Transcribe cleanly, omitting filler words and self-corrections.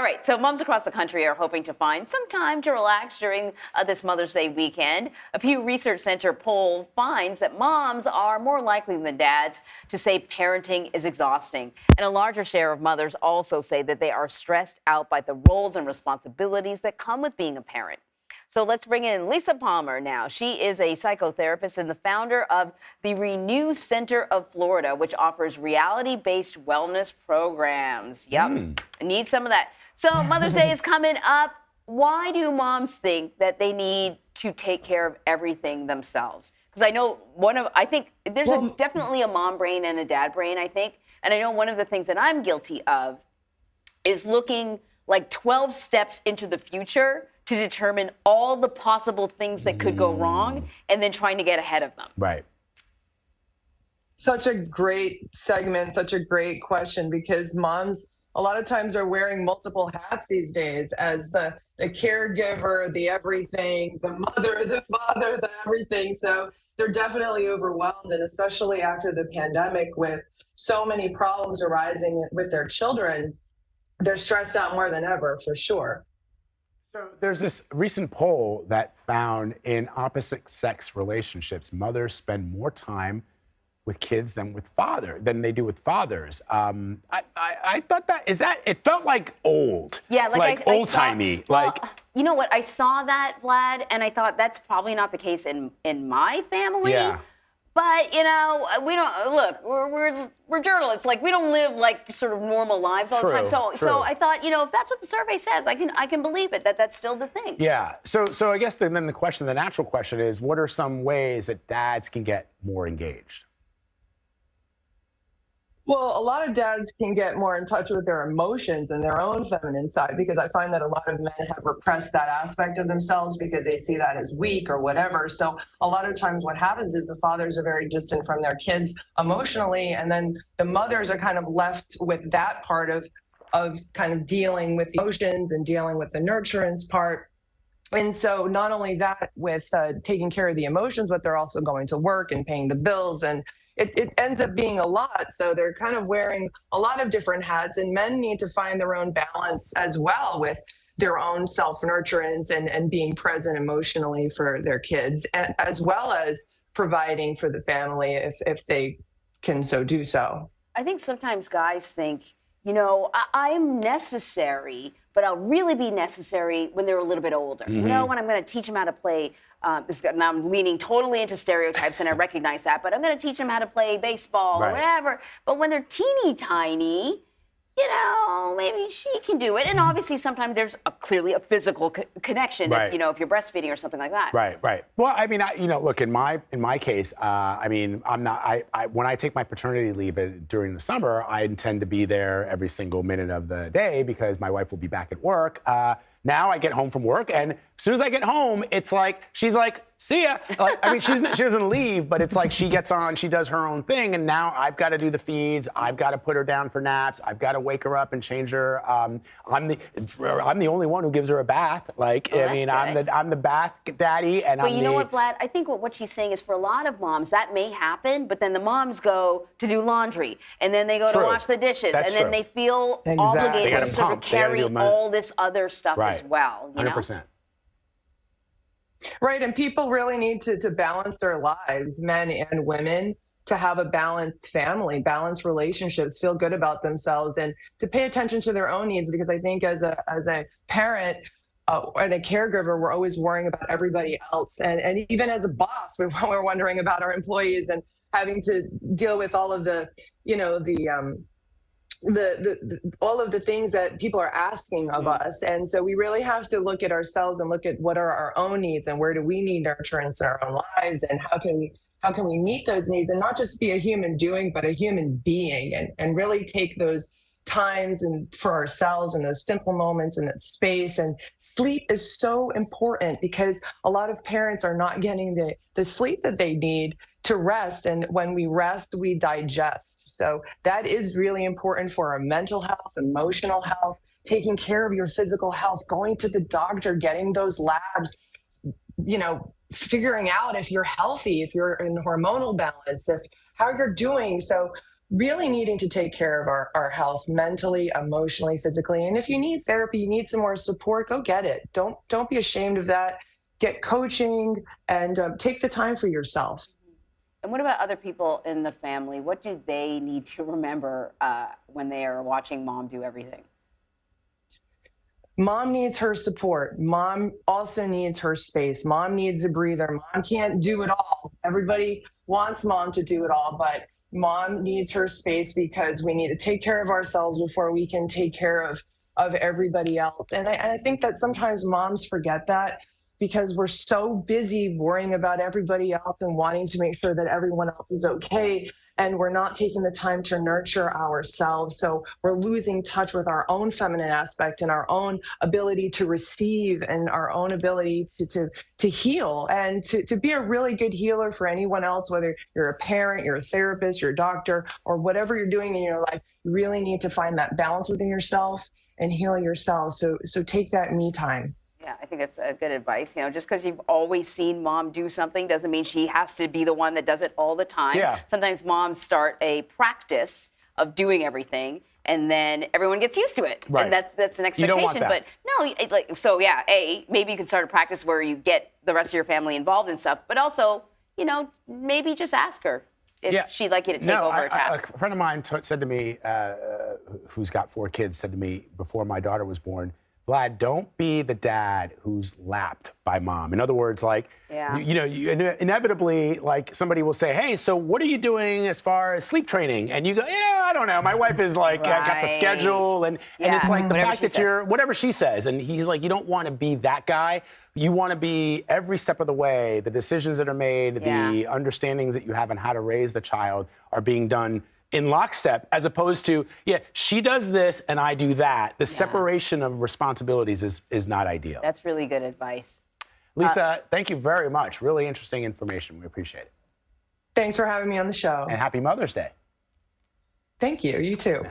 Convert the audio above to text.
All right, so moms across the country are hoping to find some time to relax during this Mother's Day weekend. A Pew Research Center poll finds that moms are more likely than dads to say parenting is exhausting. And a larger share of mothers also say that they are stressed out by the roles and responsibilities that come with being a parent. So let's bring in Lisa Palmer now. She is a psychotherapist and the founder of the RenewMe Center of Florida, which offers reality-based wellness programs. Yep, I need some of that. So Mother's Day is coming up. Why do moms think that they need to take care of everything themselves? Because I know I think there's definitely a mom brain and a dad brain, I think. And I know one of the things that I'm guilty of is looking like 12 steps into the future to determine all the possible things that could go wrong and then trying to get ahead of them. Right. Such a great segment, such a great question, because moms a lot of times are wearing multiple hats these days as the caregiver, the everything, the mother, the father, the everything. So they're definitely overwhelmed, and especially after the pandemic with so many problems arising with their children, they're stressed out more than ever, for sure. So there's this recent poll that found in opposite sex relationships, mothers spend more time with kids than they do with fathers. I thought it felt like old. Yeah, like old-timey. You know what? I saw that, Vlad, and I thought that's probably not the case in my family. Yeah. But, you know, we don't, look, we're journalists. Like, we don't live, like, sort of normal lives all the time. So I thought, you know, if that's what the survey says, I can believe it, that's still the thing. Yeah. So I guess then the natural question is, what are some ways that dads can get more engaged? Well, a lot of dads can get more in touch with their emotions and their own feminine side, because I find that a lot of men have repressed that aspect of themselves because they see that as weak or whatever. So a lot of times what happens is the fathers are very distant from their kids emotionally, and then the mothers are kind of left with that part of kind of dealing with the emotions and dealing with the nurturance part. And so not only that with taking care of the emotions, but they're also going to work and paying the bills, and it ends up being a lot. So they're kind of wearing a lot of different hats, and men need to find their own balance as well with their own self-nurturance and being present emotionally for their kids, as well as providing for the family if they can so do so. I think sometimes guys think, you know, I'm necessary, but I'll really be necessary when they're a little bit older. You know, when I'm going to teach them how to play, now I'm leaning totally into stereotypes and I recognize that, but I'm going to teach them how to play baseball or whatever. But when they're teeny tiny, you know, maybe she can do it. And obviously sometimes there's clearly a physical connection, if, you know, if you're breastfeeding or something like that. Right. Well, I mean, you know, look, in my case, I mean, when I take my paternity leave during the summer, I intend to be there every single minute of the day because my wife will be back at work. Now I get home from work, and as soon as I get home, it's like, she's like, see ya. Like, I mean, she doesn't leave, but it's like she gets on, she does her own thing, and now I've got to do the feeds. I've got to put her down for naps. I've got to wake her up and change her. I'm the only one who gives her a bath. Like, I mean, I'm the bath daddy, and you know what, Vlad? I think what she's saying is for a lot of moms that may happen, but then the moms go to do laundry, and then they go to wash the dishes, and then they feel obligated to sort of carry all this other stuff as well. You 100%. know? Right, and people really need to balance their lives, men and women, to have a balanced family, balanced relationships, feel good about themselves, and to pay attention to their own needs. Because I think as a parent and a caregiver, we're always worrying about everybody else, and even as a boss, we're wondering about our employees and having to deal with all of the, you know, all of the things that people are asking of us. And so we really have to look at ourselves and look at what are our own needs and where do we need nurturance in our own lives, and how can we meet those needs and not just be a human doing, but a human being, and really take those times and for ourselves and those simple moments and that space. And sleep is so important because a lot of parents are not getting the sleep that they need to rest. And when we rest, we digest. So that is really important for our mental health, emotional health, taking care of your physical health, going to the doctor, getting those labs, you know, figuring out if you're healthy, if you're in hormonal balance, how you're doing. So really needing to take care of our health mentally, emotionally, physically. And if you need therapy, you need some more support, go get it. Don't be ashamed of that. Get coaching and take the time for yourself. And what about other people in the family? What do they need to remember when they are watching mom do everything? Mom needs her support. Mom also needs her space. Mom needs a breather. Mom can't do it all. Everybody wants mom to do it all, but mom needs her space because we need to take care of ourselves before we can take care of everybody else. And I think that sometimes moms forget that because we're so busy worrying about everybody else and wanting to make sure that everyone else is okay. And we're not taking the time to nurture ourselves. So we're losing touch with our own feminine aspect and our own ability to receive and our own ability to heal and to be a really good healer for anyone else, whether you're a parent, you're a therapist, you're a doctor, or whatever you're doing in your life. You really need to find that balance within yourself and heal yourself. So take that me time. Yeah, I think that's a good advice. You know, just because you've always seen mom do something doesn't mean she has to be the one that does it all the time. Yeah. Sometimes moms start a practice of doing everything, and then everyone gets used to it. Right. And that's an expectation. You don't want that. But no, so yeah, maybe you can start a practice where you get the rest of your family involved in stuff, but also, you know, maybe just ask her if she'd like you to take over a task. A friend of mine said to me, who's got 4 kids, said to me before my daughter was born, Vlad, don't be the dad who's lapped by mom. In other words, like, inevitably, like, somebody will say, hey, so what are you doing as far as sleep training? And you go, I don't know. My wife is like, got the schedule. And it's like the fact that you're, whatever she says. And he's like, you don't want to be that guy. You want to be every step of the way. The decisions that are made, the understandings that you have on how to raise the child are being done in lockstep, as opposed to, she does this and I do that. The separation of responsibilities is not ideal. That's really good advice. Lisa, thank you very much. Really interesting information. We appreciate it. Thanks for having me on the show. And happy Mother's Day. Thank you. You too.